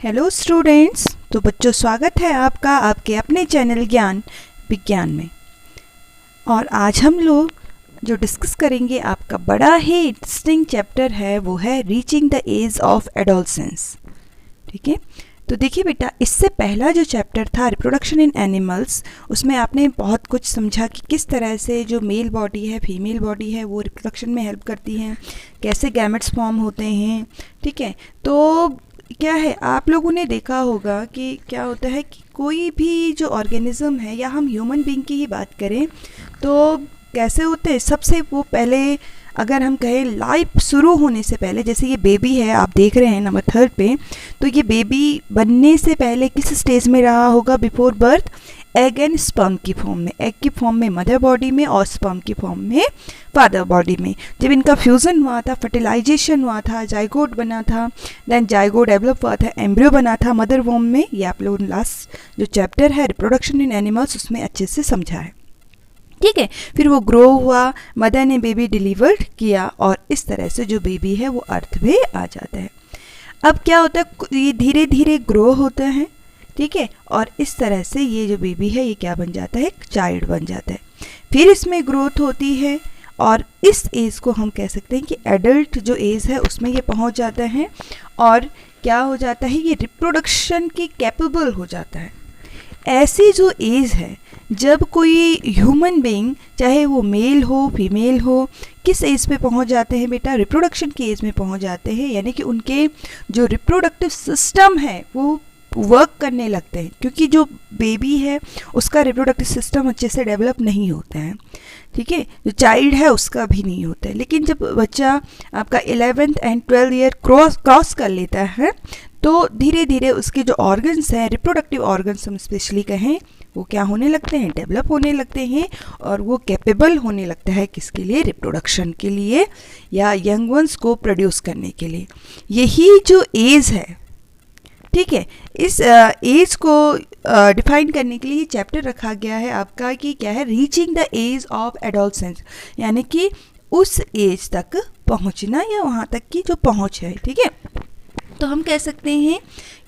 Hello students. तो बच्चों, स्वागत है आपका आपके अपने चैनल ज्ञान विज्ञान में। और आज हम लोग जो डिस्कस करेंगे, आपका बड़ा ही इंटरेस्टिंग चैप्टर है, वो है reaching the age of adolescence. ठीक है, तो देखिए बेटा, इससे पहला जो चैप्टर था रिप्रोडक्शन इन एनिमल्स, उसमें आपने बहुत कुछ समझा कि किस तरह से जो मेल बॉडी है, फीमेल बॉडी है, वो रिप्रोडक्शन में हेल्प करती हैं, कैसे गैमेट्स फॉर्म होते हैं। ठीक है, तो क्या है, आप लोगों ने देखा होगा कि क्या होता है कि कोई भी जो ऑर्गेनिज्म है, या हम ह्यूमन बीइंग की ही बात करें तो कैसे होते हैं। सबसे वो पहले अगर हम कहें लाइफ शुरू होने से पहले, जैसे ये बेबी है, आप देख रहे हैं नंबर 3 पे, तो ये बेबी बनने से पहले किस स्टेज में रहा होगा before birth? Egg and sperm की फॉर्म में, एग की फॉर्म में मदर बॉडी में और स्पर्म की फॉर्म में फादर बॉडी में। जब इनका फ्यूज़न हुआ था, फर्टिलाइजेशन हुआ था, जाइगोट बना था, देन जाइगोट डेवलप हुआ था, एम्ब्रियो बना था मदर वॉर्म में। ये आप लोगों ने लास्ट जो चैप्टर है रिप्रोडक्शन इन एनिमल्स, उसमें अच्छे से समझा है। ठीक है, फिर वो ग्रो हुआ, मदर ने बेबी डिलीवर्ड किया, और इस तरह से जो बेबी है वो अर्थ पे आ जाता है। अब क्या होता है, ये धीरे धीरे ग्रो होता है। ठीक है, और इस तरह से ये जो बेबी है ये क्या बन जाता है? एक चाइल्ड बन जाता है। फिर इसमें ग्रोथ होती है, और इस एज को हम कह सकते हैं कि एडल्ट जो एज है उसमें ये पहुंच जाता है, और क्या हो जाता है, ये रिप्रोडक्शन की कैपेबल हो जाता है। ऐसी जो एज है जब कोई ह्यूमन बीइंग, चाहे वो मेल हो फीमेल हो, किस एज पे पहुंच जाते हैं बेटा? रिप्रोडक्शन की एज में पहुंच जाते हैं। यानी कि उनके जो रिप्रोडक्टिव सिस्टम है वो वर्क करने लगते हैं, क्योंकि जो बेबी है उसका रिप्रोडक्टिव सिस्टम अच्छे से डेवलप नहीं होता है। ठीक है, जो चाइल्ड है उसका भी नहीं होता है। लेकिन जब बच्चा आपका 11th and 12th year cross कर लेता है, तो धीरे धीरे उसके जो ऑर्गन्स हैं, रिप्रोडक्टिव ऑर्गन्स हम स्पेशली कहें, वो क्या होने लगते हैं? डेवलप होने लगते हैं, और वो कैपेबल होने लगता है किसके लिए? रिप्रोडक्शन के लिए, या यंग वंस को प्रोड्यूस करने के लिए। यही जो एज है, ठीक है, इस एज को डिफाइन करने के लिए ये चैप्टर रखा गया है आपका, कि क्या है? Reaching the age of adolescence, यानी कि उस एज तक पहुंचना, या वहाँ तक की जो पहुंच है। ठीक है, तो हम कह सकते हैं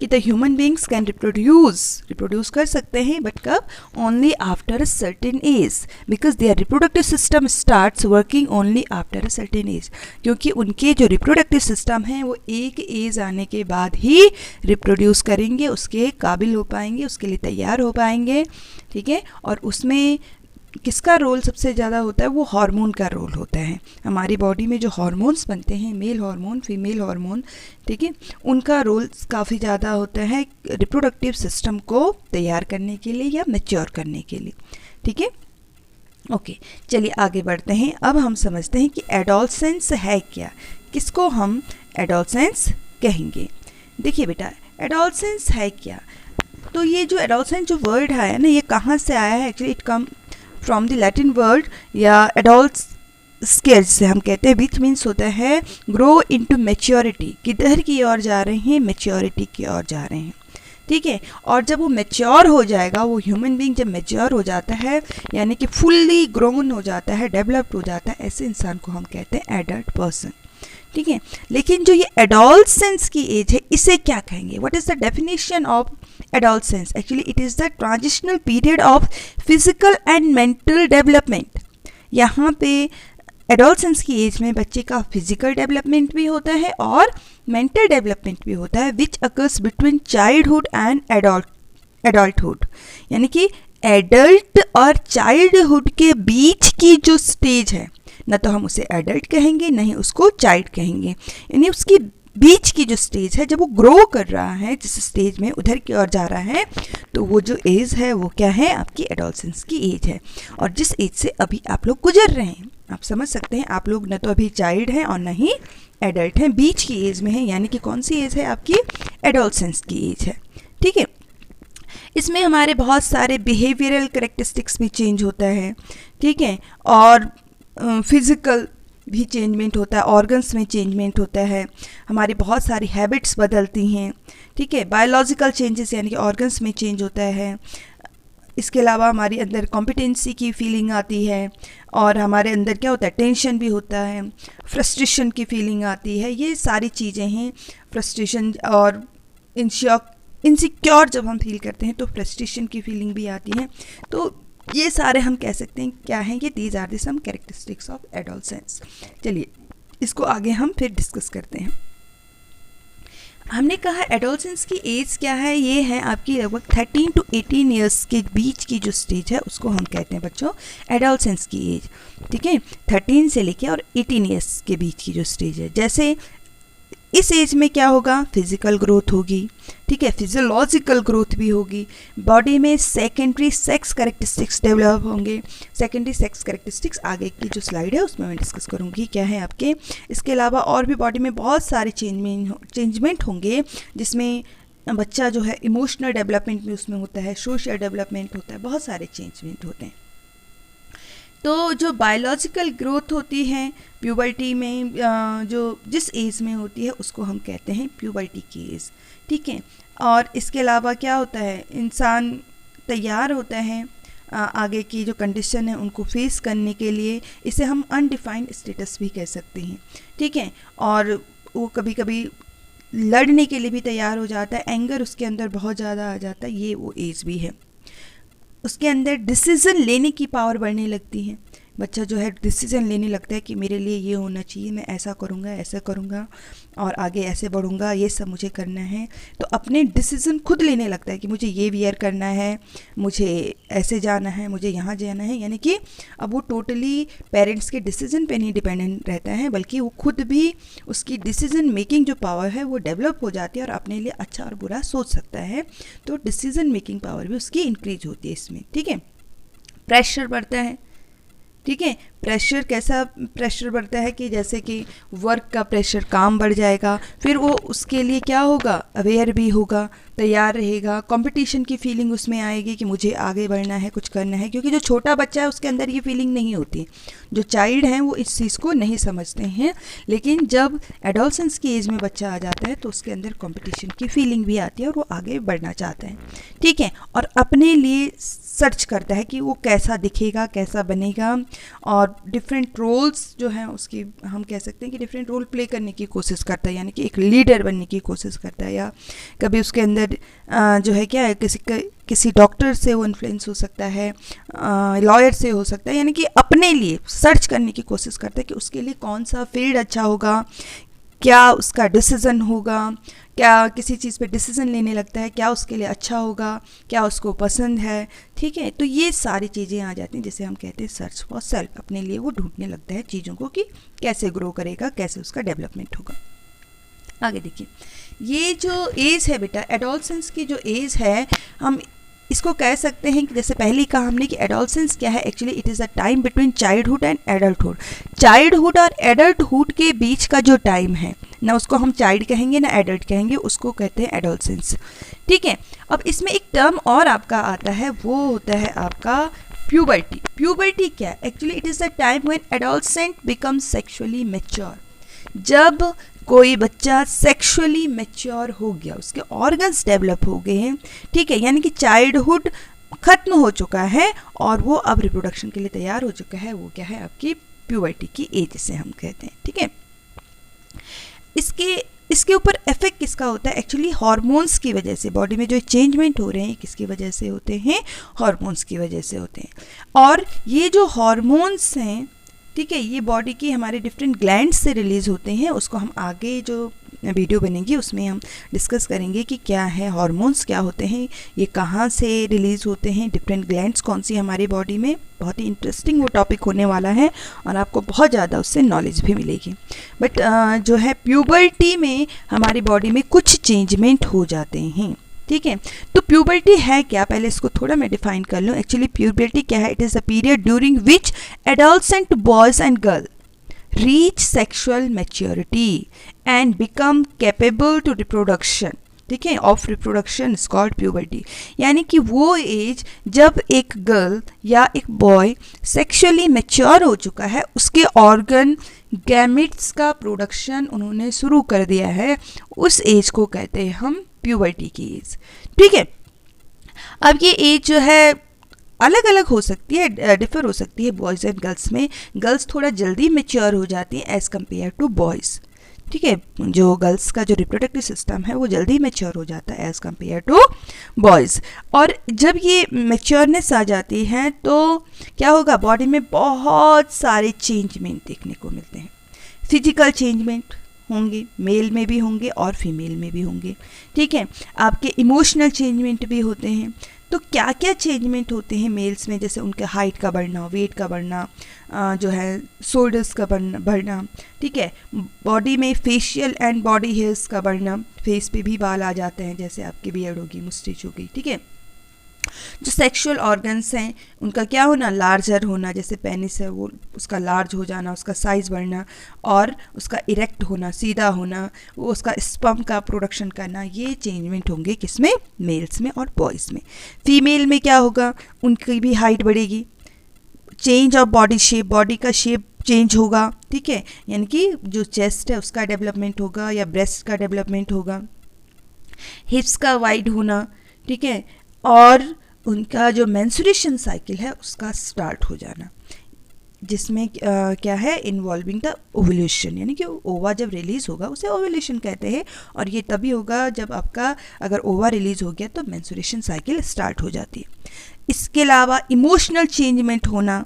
कि the human beings can reproduce कर सकते हैं, बट कब? Only after a certain age, because their reproductive system starts working only after a certain age. क्योंकि उनके जो रिप्रोडक्टिव सिस्टम हैं वो एक एज आने के बाद ही रिप्रोड्यूस करेंगे, उसके काबिल हो पाएंगे, उसके लिए तैयार हो पाएंगे। ठीक है, और उसमें किसका रोल सबसे ज़्यादा होता है? वो हार्मोन का रोल होता है। हमारी बॉडी में जो हार्मोन्स बनते हैं, मेल हार्मोन फीमेल हार्मोन, ठीक है, उनका रोल काफ़ी ज़्यादा होता है रिप्रोडक्टिव सिस्टम को तैयार करने के लिए या मैच्योर करने के लिए। ठीक है, ओके, चलिए आगे बढ़ते हैं। अब हम समझते हैं कि एडोलसेंस है क्या, किसको हम एडोलसेंस कहेंगे। देखिए बेटा, एडोलसेंस है क्या? तो ये जो एडोलसेंस जो वर्ड है ना, ये कहाँ से आया है? Actually it come from the Latin word, या एडोल्ट स्केज से हम कहते हैं, विच मीन्स होता है ग्रो इनटू मैच्योरिटी। किधर की ओर जा रहे हैं? मैच्योरिटी की ओर जा रहे हैं। ठीक है, और जब वो मैच्योर हो जाएगा, वो ह्यूमन बीइंग जब मैच्योर हो जाता है, यानी कि फुल्ली ग्रोन हो जाता है, डेवलप्ड हो जाता है, ऐसे इंसान को हम कहते हैं एडल्ट पर्सन। ठीक है, लेकिन जो ये एडोलसेंस की एज है, इसे क्या कहेंगे? What is the definition of adolescence? Actually it is the transitional period of physical and mental development. यहाँ पे एडोलसेंस की एज में बच्चे का फिजिकल डेवलपमेंट भी होता है और मेंटल डेवलपमेंट भी होता है, which occurs between childhood and adulthood. यानी कि एडल्ट और चाइल्डहुड के बीच की जो स्टेज है, ना तो हम उसे एडल्ट कहेंगे, ना ही उसको चाइल्ड कहेंगे, यानी उसकी बीच की जो स्टेज है, जब वो ग्रो कर रहा है, जिस स्टेज में उधर की ओर जा रहा है, तो वो जो एज है वो क्या है? आपकी एडोलसेंस की एज है। और जिस एज से अभी आप लोग गुजर रहे हैं, आप समझ सकते हैं, आप लोग न तो अभी चाइल्ड हैं और न ही एडल्ट हैं, बीच की एज में है। यानी कि कौन सी एज है? आपकी एडोलसेंस की एज है। ठीक है, इसमें हमारे बहुत सारे बिहेवियरल करेक्टरिस्टिक्स भी चेंज होता है। ठीक है, और फिज़िकल भी चेंजमेंट होता है, ऑर्गन्स में चेंजमेंट होता है, हमारी बहुत सारी हैबिट्स बदलती हैं। ठीक है, बायोलॉजिकल चेंजेस यानी कि ऑर्गन्स में चेंज होता है। इसके अलावा हमारे अंदर कॉम्पिटेंसी की फीलिंग आती है, और हमारे अंदर क्या होता है? टेंशन भी होता है, फ्रस्ट्रेशन की फीलिंग आती है। ये सारी चीज़ें हैं, फ्रस्ट्रेशन और इनसिक्योर जब हम फील करते हैं तो फ्रस्ट्रेशन की फीलिंग भी आती है। तो ये सारे हम कह सकते हैं क्या हैं, ये these are the some characteristics of adolescence. चलिए इसको आगे हम फिर डिस्कस करते हैं। हमने कहा एडोलसेंस की एज क्या है, ये है आपकी लगभग 13 to 18 ईयर्स के बीच की जो स्टेज है उसको हम कहते हैं बच्चों एडोलसेंस की एज। ठीक है, 13 से लेके और 18 ईयर्स के बीच की जो स्टेज है। जैसे इस एज में क्या होगा, फिजिकल ग्रोथ होगी, ठीक है, फिजियोलॉजिकल ग्रोथ भी होगी, बॉडी में सेकेंडरी सेक्स कैरेक्टरिस्टिक्स डेवलप होंगे। सेकेंडरी सेक्स कैरेक्टरिस्टिक्स आगे की जो स्लाइड है उसमें मैं डिस्कस करूँगी क्या है आपके। इसके अलावा और भी बॉडी में बहुत सारे चेंजमेंट होंगे, जिसमें बच्चा जो है इमोशनल डेवलपमेंट भी उसमें होता है, सोशल डेवलपमेंट होता है, बहुत सारे चेंजमेंट होते हैं। तो जो बायोलॉजिकल ग्रोथ होती है प्यूबर्टी में, जो जिस एज में होती है उसको हम कहते हैं प्यूबर्टी की एज। ठीक है, और इसके अलावा क्या होता है, इंसान तैयार होता है आगे की जो कंडीशन है उनको फेस करने के लिए। इसे हम अनडिफाइंड स्टेटस भी कह सकते हैं। ठीक है, और वो कभी कभी लड़ने के लिए भी तैयार हो जाता है, एंगर उसके अंदर बहुत ज़्यादा आ जाता है, ये वो एज भी है। उसके अंदर डिसीज़न लेने की पावर बढ़ने लगती है। बच्चा जो है डिसीज़न लेने लगता है कि मेरे लिए ये होना चाहिए, मैं ऐसा करूँगा, ऐसा करूँगा और आगे ऐसे बढ़ूँगा, ये सब मुझे करना है। तो अपने डिसीज़न खुद लेने लगता है कि मुझे ये वियर करना है, मुझे ऐसे जाना है, मुझे यहाँ जाना है। यानी कि अब वो टोटली पेरेंट्स के डिसीज़न पे नहीं डिपेंडेंट रहता है, बल्कि वो खुद भी उसकी डिसीज़न मेकिंग जो पावर है वो डेवलप हो जाती है और अपने लिए अच्छा और बुरा सोच सकता है। तो डिसीज़न मेकिंग पावर भी उसकी इंक्रीज होती है इसमें। ठीक है, प्रेशर बढ़ता है। ठीक है, प्रेशर कैसा प्रेशर बढ़ता है कि जैसे कि वर्क का प्रेशर, काम बढ़ जाएगा, फिर वो उसके लिए क्या होगा, अवेयर भी होगा, तैयार रहेगा, कंपटीशन की फीलिंग उसमें आएगी कि मुझे आगे बढ़ना है, कुछ करना है। क्योंकि जो छोटा बच्चा है उसके अंदर ये फीलिंग नहीं होती, जो चाइल्ड हैं वो इस चीज़ को नहीं समझते हैं। लेकिन जब एडोलसेंस की एज में बच्चा आ जाता है तो उसके अंदर कंपटीशन की फीलिंग भी आती है और वो आगे बढ़ना चाहता है। ठीक है, और अपने लिए सर्च करता है कि वो कैसा दिखेगा, कैसा बनेगा, और डिफरेंट रोल्स जो हैं उसकी हम कह सकते हैं कि डिफरेंट रोल प्ले करने की कोशिश करता है, यानी कि एक लीडर बनने की कोशिश करता है। या कभी उसके अंदर जो है क्या है, किसी डॉक्टर से वो इन्फ्लुएंस हो सकता है, लॉयर से हो सकता है, यानी कि अपने लिए सर्च करने की कोशिश करता है कि उसके लिए कौन सा फील्ड अच्छा होगा, क्या उसका डिसीज़न होगा, क्या किसी चीज़ पे डिसीज़न लेने लगता है, क्या उसके लिए अच्छा होगा, क्या उसको पसंद है। ठीक है, तो ये सारी चीज़ें आ जाती हैं जिसे हम कहते हैं सर्च फॉर सेल्फ। अपने लिए वो ढूंढने लगता है चीज़ों को कि कैसे ग्रो करेगा, कैसे उसका डेवलपमेंट होगा। आगे देखिए, ये जो एज है बेटा, एडोलसेंस की जो एज है, हम इसको कह सकते हैं कि जैसे पहले ही कहा हमने कि एडोलसेंस क्या है, actually it is a time between childhood and adulthood. Childhood और एडल्टहुड के बीच का जो टाइम है ना, उसको हम चाइल्ड कहेंगे ना एडल्ट कहेंगे, उसको कहते हैं एडोलसेंस। ठीक है, अब इसमें एक टर्म और आपका आता है, वो होता है आपका प्यूबर्टी। प्यूबर्टी क्या है, actually it is the time when adolescent becomes sexually mature. जब कोई बच्चा सेक्सुअली मैच्योर हो गया, उसके ऑर्गन्स डेवलप हो गए हैं। ठीक है, यानी कि चाइल्डहुड खत्म हो चुका है और वो अब रिप्रोडक्शन के लिए तैयार हो चुका है, वो क्या है आपकी प्यूबर्टी की एज से हम कहते हैं। ठीक है, इसके ऊपर इफेक्ट किसका होता है, एक्चुअली हार्मोन्स की वजह से। बॉडी में जो चेंजमेंट हो रहे हैं किसकी वजह से होते हैं, हार्मोन्स की वजह से होते हैं। और ये जो हार्मोन्स हैं, ठीक है, ये बॉडी की हमारे डिफरेंट ग्लैंड्स से रिलीज़ होते हैं। उसको हम आगे जो वीडियो बनेगी उसमें हम डिस्कस करेंगे कि क्या है हार्मोन्स, क्या होते हैं, ये कहाँ से रिलीज़ होते हैं, डिफरेंट ग्लैंड्स कौन सी हमारी बॉडी में। बहुत ही इंटरेस्टिंग वो टॉपिक होने वाला है और आपको बहुत ज़्यादा उससे नॉलेज भी मिलेगी। बट जो है प्यूबर्टी में हमारी बॉडी में कुछ चेंजमेंट हो जाते हैं। ठीक है, तो प्यूबर्टी है क्या, पहले इसको थोड़ा मैं डिफाइन कर लूँ। एक्चुअली प्यूबर्टी क्या है, it is a period during which adolescent boys and girl reach sexual maturity and become capable to reproduction. ठीक है, of reproduction is called puberty. यानी कि वो एज जब एक गर्ल या एक बॉय सेक्सुअली मैच्योर हो चुका है, उसके ऑर्गन गैमेट्स का प्रोडक्शन उन्होंने शुरू कर दिया है, उस एज को कहते हैं हम प्यूबर्टी की एज। ठीक है, अब ये एज जो है अलग अलग हो सकती है, डिफर हो सकती है बॉयज़ एंड गर्ल्स में। गर्ल्स थोड़ा जल्दी मैच्योर हो जाती हैं एज़ कम्पेयर टू बॉयज़। ठीक है, जो गर्ल्स का जो रिप्रोडक्टिव सिस्टम है वो जल्दी मैच्योर हो जाता है एज़ कम्पेयर टू बॉयज़। और जब ये मैच्योरनेस आ जाती है तो क्या होगा, बॉडी में बहुत सारे चेंजमेंट देखने को मिलते हैं। फिजिकल चेंजमेंट होंगे, मेल में भी होंगे और फीमेल में भी होंगे, ठीक है। आपके इमोशनल चेंजमेंट भी होते हैं। तो क्या क्या चेंजमेंट होते हैं मेल्स में, जैसे उनके हाइट का बढ़ना, वेट का बढ़ना, जो है शोल्डर्स का बढ़ना, ठीक है, बॉडी में फेशियल एंड बॉडी हेयर्स का बढ़ना, फेस पे भी बाल आ जाते हैं, जैसे आपकी बियर्ड होगी, मुस्टैच होगी, ठीक है। जो सेक्सुअल ऑर्गन्स हैं उनका क्या होना, लार्जर होना, जैसे पेनिस है वो उसका लार्ज हो जाना, उसका साइज़ बढ़ना, और उसका इरेक्ट होना, सीधा होना, वो उसका स्पर्म का प्रोडक्शन करना, ये चेंजमेंट होंगे किसमें, मेल्स में और बॉयज़ में। फीमेल में क्या होगा, उनकी भी हाइट बढ़ेगी, change of body shape, body का शेप चेंज होगा, ठीक है, यानी कि जो चेस्ट है उसका डेवलपमेंट होगा या ब्रेस्ट का डेवलपमेंट होगा, हिप्स का वाइड होना, ठीक है, और उनका जो मेंस्ट्रुएशन साइकिल है उसका स्टार्ट हो जाना, जिसमें क्या है, इन्वॉल्विंग द ओव्यूलेशन, यानी कि ओवा जब रिलीज़ होगा उसे ओव्यूलेशन कहते हैं, और ये तभी होगा जब आपका अगर ओवा रिलीज़ हो गया तो मेंस्ट्रुएशन साइकिल स्टार्ट हो जाती है। इसके अलावा इमोशनल चेंजमेंट होना,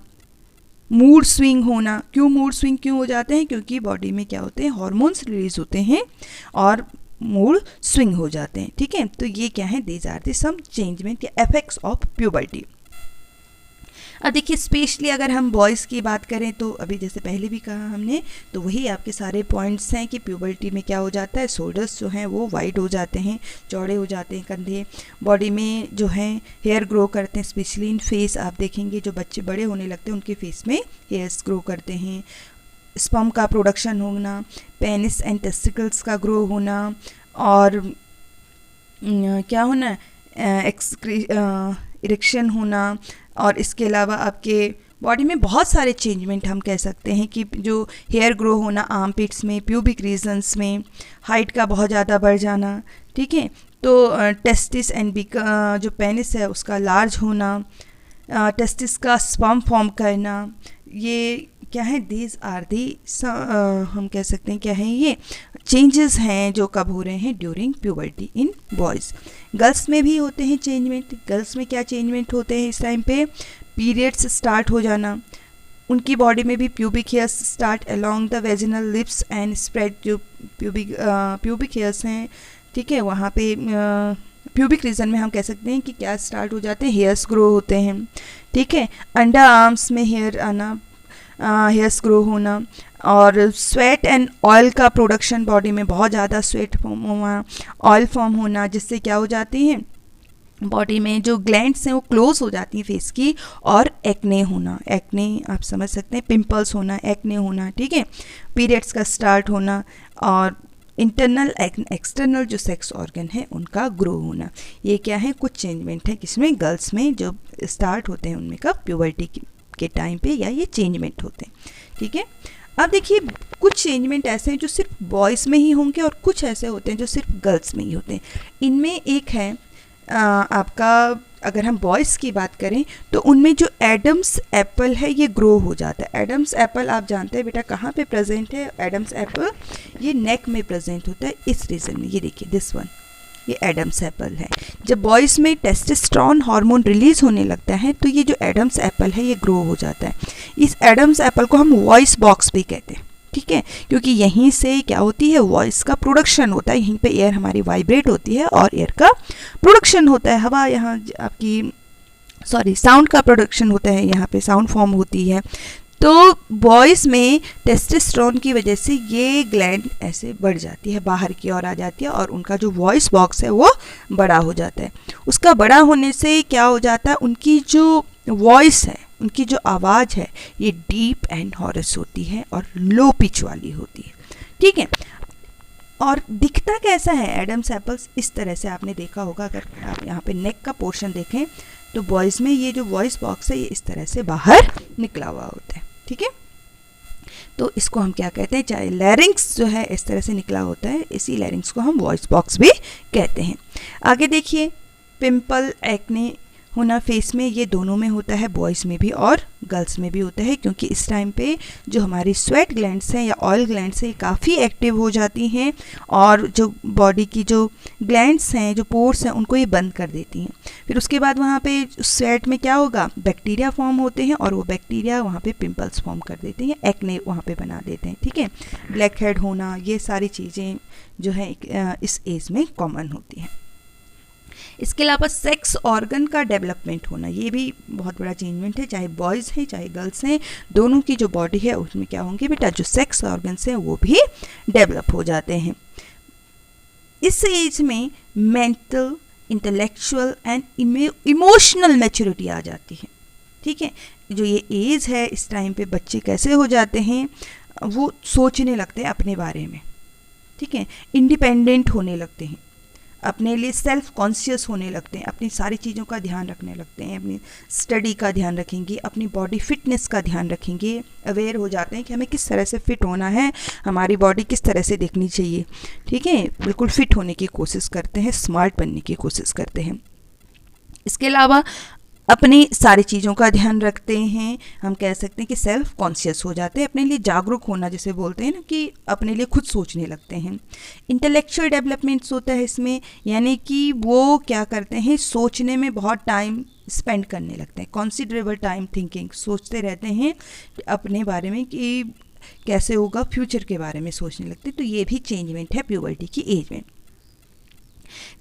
मूड स्विंग होना। क्यों मूड स्विंग क्यों हो जाते हैं, क्योंकि बॉडी में क्या होते हैं, हार्मोन्स रिलीज होते हैं और मूड स्विंग हो जाते हैं, ठीक है। तो ये क्या है, these are the some changement या इफेक्ट्स ऑफ प्यूबर्टी। अब देखिए स्पेशली अगर हम बॉयज़ की बात करें तो अभी जैसे पहले भी कहा हमने, तो वही आपके सारे पॉइंट्स हैं कि प्यूबर्टी में क्या हो जाता है, शोल्डर्स जो हैं वो वाइड हो जाते हैं, चौड़े हो जाते हैं कंधे, बॉडी में जो है हेयर ग्रो करते हैं, स्पेशली इन फेस आप देखेंगे जो बच्चे बड़े होने लगते हैं उनके फेस में हेयर्स ग्रो करते हैं, स्पर्म का प्रोडक्शन होना, पेनिस एंड टेस्टिकल्स का ग्रो होना, और क्या होना, इरेक्शन होना, और इसके अलावा आपके बॉडी में बहुत सारे चेंजमेंट हम कह सकते हैं कि जो हेयर ग्रो होना आर्म पिट्स में, प्यूबिक रीजन्स में, हाइट का बहुत ज़्यादा बढ़ जाना, ठीक है। तो टेस्टिस एंड जो पेनिस है उसका लार्ज होना, टेस्टिस का स्पर्म फॉर्म करना, ये क्या है, दीज आर दी हम कह सकते हैं क्या है, ये चेंजेस हैं जो कब हो रहे हैं, ड्यूरिंग प्यूबर्टी इन बॉयज़। गर्ल्स में भी होते हैं चेंजमेंट। गर्ल्स में क्या चेंजमेंट होते हैं इस टाइम पे, पीरियड्स स्टार्ट हो जाना, उनकी बॉडी में भी pubic hairs start along the vaginal lips and spread, जो प्यूबिक हेयर्स हैं, ठीक है, वहाँ पे प्यूबिक रीजन में हम कह सकते हैं कि क्या स्टार्ट हो जाते हैं, हेयर्स ग्रो होते हैं, ठीक है। अंडर आर्म्स में हेयर आना, हेयर्स ग्रो होना, और स्वेट एंड ऑयल का प्रोडक्शन, बॉडी में बहुत ज़्यादा स्वेट फॉर्म होना, ऑयल फॉर्म होना, जिससे क्या हो जाती है, बॉडी में जो ग्लैंड्स हैं वो क्लोज हो जाती हैं फेस की, और एक्ने होना, एक्ने आप समझ सकते हैं, पिंपल्स होना, एक्ने होना, ठीक है, पीरियड्स का स्टार्ट होना, और इंटरनल एक्सटर्नल जो सेक्स ऑर्गन है उनका ग्रो होना। ये क्या है, कुछ चेंजमेंट है किसमें, गर्ल्स में जो स्टार्ट होते हैं उनमें कब, प्यूबर्टी के टाइम पे, या ये चेंजमेंट होते हैं, ठीक है। अब देखिए कुछ चेंजमेंट ऐसे हैं जो सिर्फ बॉयज़ में ही होंगे और कुछ ऐसे होते हैं जो सिर्फ गर्ल्स में ही होते हैं। इनमें एक है आपका, अगर हम बॉयज़ की बात करें तो उनमें जो एडम्स एप्पल है ये ग्रो हो जाता है। एडम्स एप्पल आप जानते हैं बेटा कहाँ पे प्रेजेंट है, एडम्स एप्पल ये नेक में प्रेजेंट होता है, इस रीजन में, ये देखिए दिस वन, ये एडम्स एप्पल है। जब बॉयज़ में टेस्टोस्टेरोन हार्मोन रिलीज होने लगता है तो ये जो एडम्स एप्पल है ये ग्रो हो जाता है। इस एडम्स एप्पल को हम वॉइस बॉक्स भी कहते हैं, ठीक है, क्योंकि यहीं से क्या होती है, वॉइस का प्रोडक्शन होता है, यहीं पे एयर हमारी वाइब्रेट होती है और एयर का प्रोडक्शन होता है, हवा यहाँ आपकी साउंड का प्रोडक्शन होता है, यहाँ पे साउंड फॉर्म होती है। तो बॉयज़ में टेस्टोस्टेरोन की वजह से ये ग्लैंड ऐसे बढ़ जाती है, बाहर की ओर आ जाती है, और उनका जो वॉइस बॉक्स है वो बड़ा हो जाता है। उसका बड़ा होने से क्या हो जाता है, उनकी जो वॉइस है, उनकी जो आवाज़ है ये डीप एंड हॉरस होती है और लो पिच वाली होती है, ठीक है। और दिखता कैसा है एडम्स एप्पल्स, इस तरह से आपने देखा होगा, अगर आप यहाँ पे नेक का पोर्शन देखें तो बॉयज़ में ये जो वॉइस बॉक्स है ये इस तरह से बाहर निकला हुआ होता है, ठीक है। तो इसको हम क्या कहते हैं, चाहे लैरिंग्स जो है इस तरह से निकला होता है, इसी लैरिंग्स को हम वॉइस बॉक्स भी कहते हैं। आगे देखिए, पिंपल, एक्ने होना फेस में, ये दोनों में होता है, बॉयज़ में भी और गर्ल्स में भी होता है, क्योंकि इस टाइम पे जो हमारी स्वेट ग्लैंड्स हैं या ऑयल ग्लैंड्स हैं काफ़ी एक्टिव हो जाती हैं और जो बॉडी की जो ग्लैंड्स हैं, जो पोर्स हैं, उनको ये बंद कर देती हैं। फिर उसके बाद वहाँ पे स्वेट में क्या होगा, बैक्टीरिया फॉर्म होते हैं और वो बैक्टीरिया वहाँ पे पिंपल्स फॉर्म कर देते हैं, एक्ने वहाँ पे बना देते हैं, ठीक है। ब्लैक हेड होना, ये सारी चीज़ें जो है इस एज में कॉमन होती हैं। इसके अलावा सेक्स ऑर्गन का डेवलपमेंट होना, ये भी बहुत बड़ा चेंजमेंट है, चाहे बॉयज़ हैं चाहे गर्ल्स हैं, दोनों की जो बॉडी है उसमें क्या होंगे बेटा, जो सेक्स ऑर्गन्स हैं वो भी डेवलप हो जाते हैं। इस एज में mental, intellectual and emotional maturity आ जाती है, ठीक है। जो ये एज है, इस टाइम पे बच्चे कैसे हो जाते हैं, वो सोचने लगते हैं अपने बारे में, ठीक है, इंडिपेंडेंट होने लगते हैं, अपने लिए सेल्फ कॉन्शियस होने लगते हैं, अपनी सारी चीज़ों का ध्यान रखने लगते हैं, अपनी स्टडी का ध्यान रखेंगे, अपनी बॉडी फिटनेस का ध्यान रखेंगे, अवेयर हो जाते हैं कि हमें किस तरह से फिट होना है, हमारी बॉडी किस तरह से देखनी चाहिए, ठीक है, बिल्कुल फिट होने की कोशिश करते हैं, स्मार्ट बनने की कोशिश करते हैं। इसके अलावा अपनी सारी चीज़ों का ध्यान रखते हैं, हम कह सकते हैं कि सेल्फ कॉन्शियस हो जाते हैं, अपने लिए जागरूक होना जिसे बोलते हैं ना, कि अपने लिए खुद सोचने लगते हैं। इंटेलेक्चुअल डेवलपमेंट्स होता है इसमें, यानी कि वो क्या करते हैं, सोचने में बहुत टाइम स्पेंड करने लगते हैं, कॉन्सिडरेबल टाइम थिंकिंग, सोचते रहते हैं अपने बारे में कि कैसे होगा, फ्यूचर के बारे में सोचने लगते हैं। तो ये भी चेंजमेंट है प्यूबर्टी की एज में।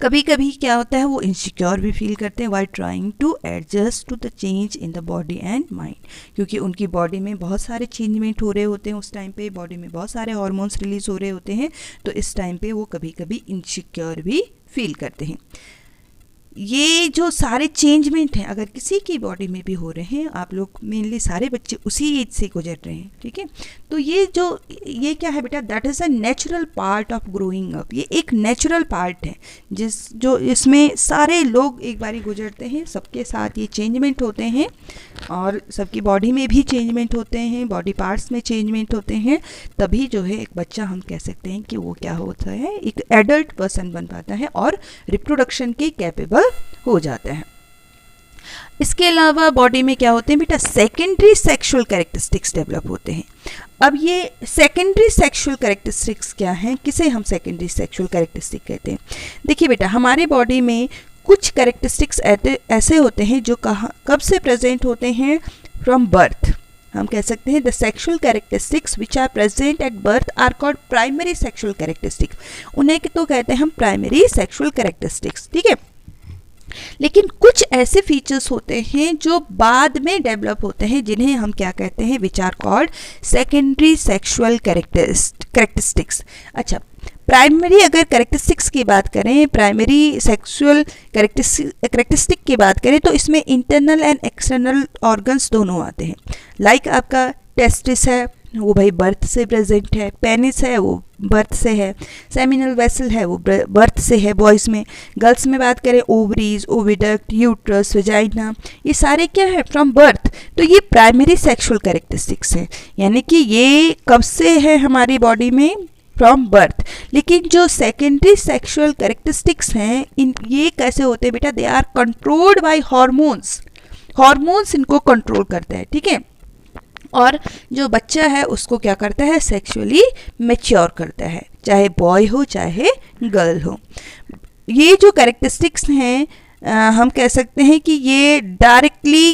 कभी कभी क्या होता है, वो इनसिक्योर भी फील करते हैं while trying to adjust to the change in the body and mind, क्योंकि उनकी बॉडी में बहुत सारे चेंजमेंट हो रहे होते हैं, उस टाइम पे बॉडी में बहुत सारे हार्मोन्स रिलीज हो रहे होते हैं, तो इस टाइम पे वो कभी कभी इनसिक्योर भी फील करते हैं। ये जो सारे चेंजमेंट हैं अगर किसी की बॉडी में भी हो रहे हैं, आप लोग मेनली सारे बच्चे उसी एज से गुजर रहे हैं, ठीक है, तो ये क्या है बेटा, that is a natural part of growing up. ये एक नेचुरल पार्ट है जो इसमें सारे लोग एक बारी गुजरते हैं, सबके साथ ये चेंजमेंट होते हैं और सबकी बॉडी में भी चेंजमेंट होते हैं, बॉडी पार्ट्स में चेंजमेंट होते हैं, तभी जो है एक बच्चा हम कह सकते हैं कि वो क्या होता है, एक एडल्ट पर्सन बन पाता है और रिप्रोडक्शन के कैपेबल हो जाता है। इसके अलावा बॉडी में क्या होते हैं बेटा, सेकेंडरी सेक्सुअल कैरेक्टरिस्टिक्स डेवलप होते हैं। अब ये सेकेंडरी सेक्सुअल कैरेक्टरिस्टिक्स क्या हैं, किसे हम सेकेंडरी सेक्सुअल कैरेक्टरिस्टिक कहते हैं। देखिए बेटा, हमारे बॉडी में कुछ कैरेक्टरिस्टिक्स ऐसे होते हैं जो कब से प्रेजेंट होते हैं, फ्रॉम बर्थ। हम कह सकते हैं the sexual characteristics which are present at birth are called primary sexual characteristics. उन्हें तो कहते हैं हम प्राइमरी सेक्सुअल कैरेक्टरिस्टिक्स, ठीक है। लेकिन कुछ ऐसे फीचर्स होते हैं जो बाद में डेवलप होते हैं, जिन्हें हम क्या कहते हैं, which are called secondary sexual characteristics. अच्छा, प्राइमरी अगर कैरेक्टरिस्टिक्स की बात करें, प्राइमरी सेक्सुअल कैरेक्टरिस्टिक की बात करें, तो इसमें इंटरनल एंड एक्सटर्नल ऑर्गन्स दोनों आते हैं। लाइक आपका टेस्टिस है, वो भाई बर्थ से प्रेजेंट है, पेनिस है वो बर्थ से है, सेमिनल वेसल है वो बर्थ से है बॉयज़ में। गर्ल्स में बात करें, ओवरीज, ओविडक्ट, यूट्रस, वेजाइना, ये सारे क्या है, फ्रॉम बर्थ। तो ये प्राइमरी सेक्सुअल कैरेक्टरिस्टिक्स है, यानी कि ये कब से है हमारी बॉडी में, फ्रॉम बर्थ। लेकिन जो सेकेंडरी सेक्सुअल कैरेक्टरिस्टिक्स हैं, ये कैसे होते हैं बेटा, they are controlled by hormones. Hormones इनको कंट्रोल करते हैं, ठीक है। और जो बच्चा है उसको क्या करता है, सेक्सुअली मैच्योर करता है, चाहे बॉय हो चाहे गर्ल हो। ये जो कैरेक्टरिस्टिक्स हैं हम कह सकते हैं कि ये डायरेक्टली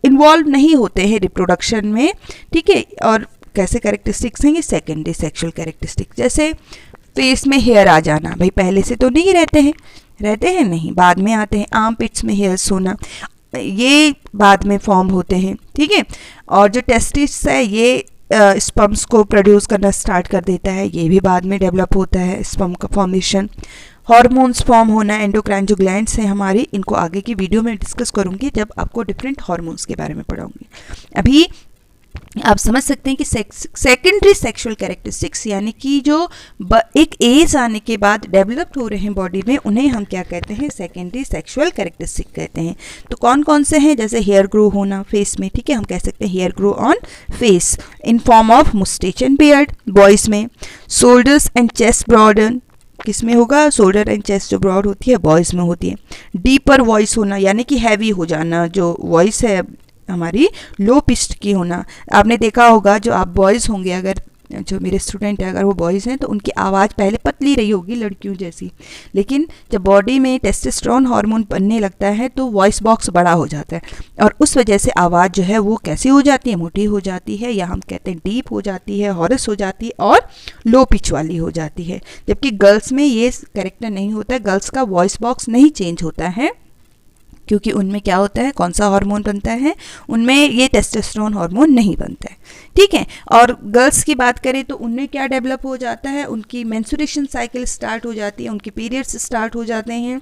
इन्वॉल्व नहीं होते हैं रिप्रोडक्शन में, ठीक है। और कैसे कैरेक्टरिस्टिक्स हैं ये, सेकेंडरी सेक्सुअल कैरेक्टरिस्टिक्स। जैसे फेस में हेयर आ जाना, भाई पहले से तो नहीं रहते हैं नहीं, बाद में आते हैं। आर्म पिट्स में हेयर्स होना, ये बाद में फॉर्म होते हैं, ठीक है। और जो टेस्टिस है ये स्पर्म्स को प्रोड्यूस करना स्टार्ट कर देता है, ये भी बाद में डेवलप होता है, स्पर्म का फॉर्मेशन। हार्मोन्स फॉर्म होना, एंडोक्राइन जो ग्लैंड्स हैं हमारी, इनको आगे की वीडियो में डिस्कस करूँगी जब आपको डिफरेंट हार्मोन्स के बारे में पढ़ाऊँगी। अभी आप समझ सकते हैं कि सेकेंडरी सेक्सुअल कैरेक्टरिस्टिक्स यानी कि जो एक एज आने के बाद डेवलप हो रहे हैं बॉडी में, उन्हें हम क्या कहते हैं, सेकेंडरी सेक्सुअल कैरेक्टरिस्टिक कहते हैं। तो कौन कौन से हैं, जैसे हेयर ग्रो होना फेस में, ठीक है, हम कह सकते हैं hair grow on face in form of mustache and beard boys में। शोल्डर्स एंड चेस्ट ब्रॉडन, किस में होगा, शोल्डर एंड चेस्ट जो ब्रॉड होती है बॉयज़ में होती है। डीपर वॉइस होना यानी कि हैवी हो जाना, जो वॉइस है हमारी लो पिच्ड की होना। आपने देखा होगा जो आप बॉयज़ होंगे, अगर जो मेरे स्टूडेंट हैं अगर वो बॉयज़ हैं तो उनकी आवाज़ पहले पतली रही होगी लड़कियों जैसी, लेकिन जब बॉडी में टेस्टोस्टेरोन हार्मोन बनने लगता है तो वॉइस बॉक्स बड़ा हो जाता है और उस वजह से आवाज़ जो है वो कैसी हो जाती है, मोटी हो जाती है, या हम कहते हैं डीप हो जाती है, हॉरस हो जाती है और लो पिच वाली हो जाती है। जबकि गर्ल्स में ये कैरेक्टर नहीं होता है, गर्ल्स का वॉइस बॉक्स नहीं चेंज होता है, क्योंकि उनमें क्या होता है, कौन सा हार्मोन बनता है, उनमें ये टेस्टोस्टेरोन हार्मोन नहीं बनता है। ठीक है, और गर्ल्स की बात करें तो उनमें क्या डेवलप हो जाता है, उनकी मेंस्ट्रुएशन साइकिल स्टार्ट हो जाती है, उनके पीरियड्स स्टार्ट हो जाते हैं,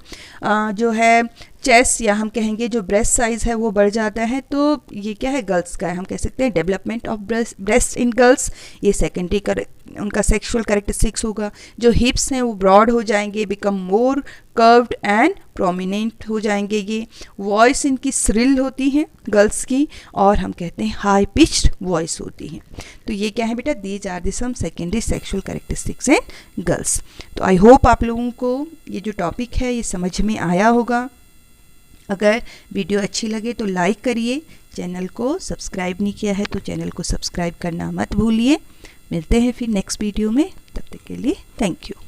जो है चेस्ट या हम कहेंगे जो ब्रेस्ट साइज़ है वो बढ़ जाता है। तो ये क्या है, गर्ल्स का है, हम कह सकते हैं development of breast in girls, ये सेकेंडरी उनका सेक्सुअल कैरेक्टरिस्टिक्स होगा। जो हिप्स हैं वो ब्रॉड हो जाएंगे, become more curved and prominent हो जाएंगे। ये वॉइस इनकी श्रिल होती है गर्ल्स की, और हम कहते हैं हाई पिच्ड वॉइस होती है। तो ये क्या है बेटा, these are the some secondary sexual characteristics in girls. तो आई होप आप लोगों को ये जो टॉपिक है ये समझ में आया होगा। अगर वीडियो अच्छी लगे तो लाइक करिए, चैनल को सब्सक्राइब नहीं किया है तो चैनल को सब्सक्राइब करना मत भूलिए। मिलते हैं फिर नेक्स्ट वीडियो में, तब तक के लिए थैंक यू।